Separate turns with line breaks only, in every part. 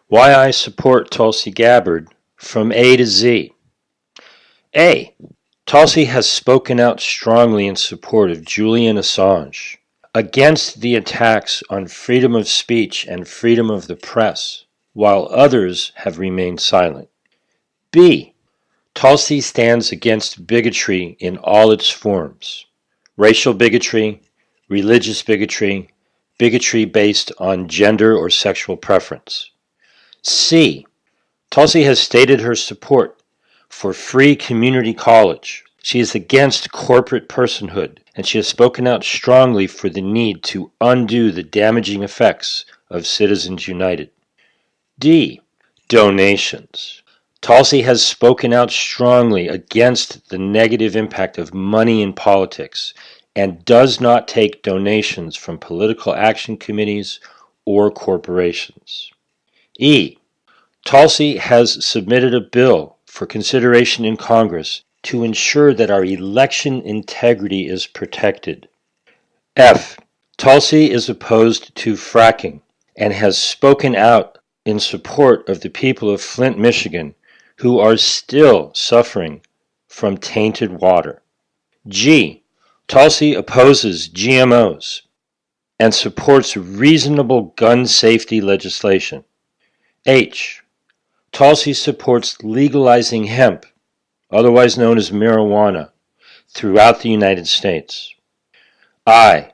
Why I support Tulsi Gabbard from A to Z. A. Tulsi has spoken out strongly in support of Julian Assange, against the attacks on freedom of speech and freedom of the press, while others have remained silent. B. Tulsi stands against bigotry in all its forms: racial bigotry, religious bigotry, bigotry based on gender or sexual preference. C. Tulsi has stated her support for free community college. She is against corporate personhood, and she has spoken out strongly for the need to undo the damaging effects of Citizens United. D. Donations. Tulsi has spoken out strongly against the negative impact of money in politics and does not take donations from political action committees or corporations. E. Tulsi has submitted a bill for consideration in Congress to ensure that our election integrity is protected. F. Tulsi is opposed to fracking and has spoken out in support of the people of Flint, Michigan, who are still suffering from tainted water. G. Tulsi opposes GMOs and supports reasonable gun safety legislation. H. Tulsi supports legalizing hemp, otherwise known as marijuana, throughout the United States. I.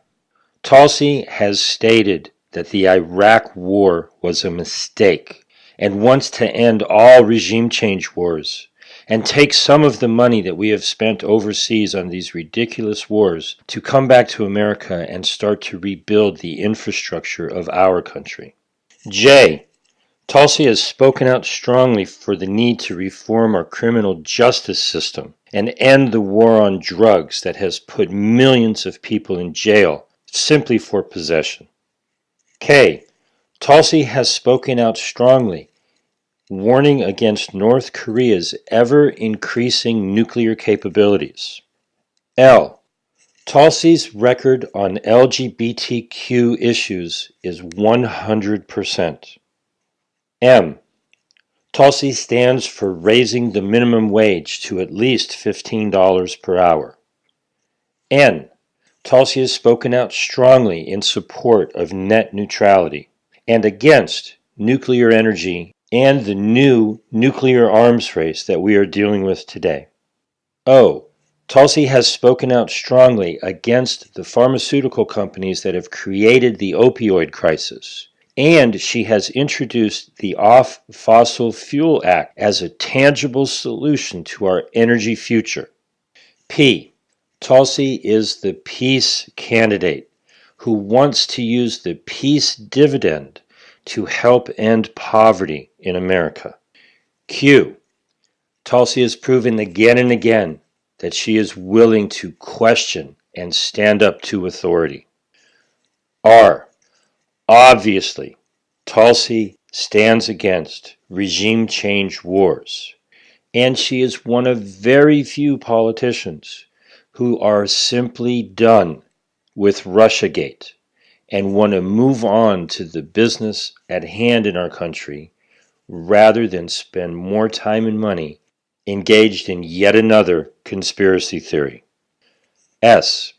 Tulsi has stated that the Iraq War was a mistake and wants to end all regime change wars and take some of the money that we have spent overseas on these ridiculous wars to come back to America and start to rebuild the infrastructure of our country. J. Tulsi has spoken out strongly for the need to reform our criminal justice system and end the war on drugs that has put millions of people in jail simply for possession. K. Tulsi has spoken out strongly, warning against North Korea's ever-increasing nuclear capabilities. L. Tulsi's record on LGBTQ issues is 100%. M. Tulsi stands for raising the minimum wage to at least $15 per hour. N. Tulsi has spoken out strongly in support of net neutrality and against nuclear energy and the new nuclear arms race that we are dealing with today. O. Tulsi has spoken out strongly against the pharmaceutical companies that have created the opioid crisis, and she has introduced the Off Fossil Fuel Act as a tangible solution to our energy future. P. Tulsi is the peace candidate who wants to use the peace dividend to help end poverty in America. Q. Tulsi has proven again and again that she is willing to question and stand up to authority. R. Obviously, Tulsi stands against regime change wars, and she is one of very few politicians who are simply done with Russiagate and want to move on to the business at hand in our country rather than spend more time and money engaged in yet another conspiracy theory. S.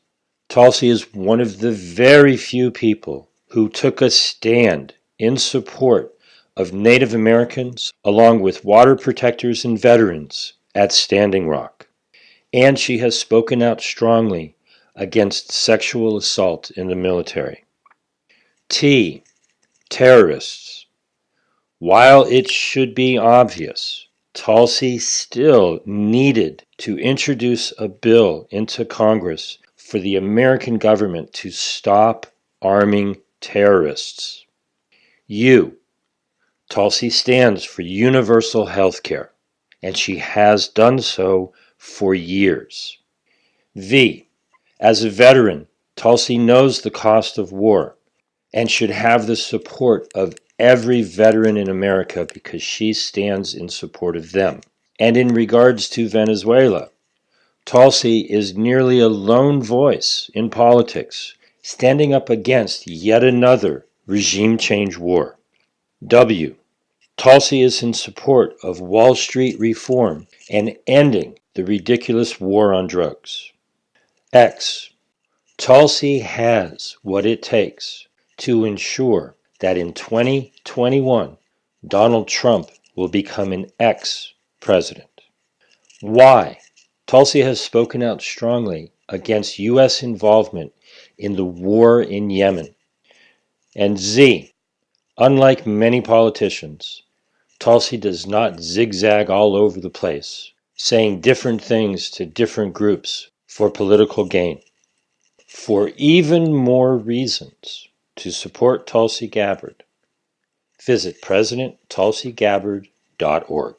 Tulsi is one of the very few people who took a stand in support of Native Americans along with water protectors and veterans at Standing Rock. And she has spoken out strongly against sexual assault in the military. T. Terrorists. While it should be obvious, Tulsi still needed to introduce a bill into Congress for the American government to stop arming terrorists. U. Tulsi stands for universal health care, and she has done so for years. V. As a veteran, Tulsi knows the cost of war and should have the support of every veteran in America because she stands in support of them. And in regards to Venezuela, Tulsi is nearly a lone voice in politics, standing up against yet another regime change war. W. Tulsi is in support of Wall Street reform and ending the ridiculous war on drugs. X. Tulsi has what it takes to ensure that in 2021, Donald Trump will become an ex-president. Y. Tulsi has spoken out strongly against U.S. involvement in the war in Yemen. And Z. Unlike many politicians, Tulsi does not zigzag all over the place, saying different things to different groups for political gain. For even more reasons to support Tulsi Gabbard, visit PresidentTulsiGabbard.org.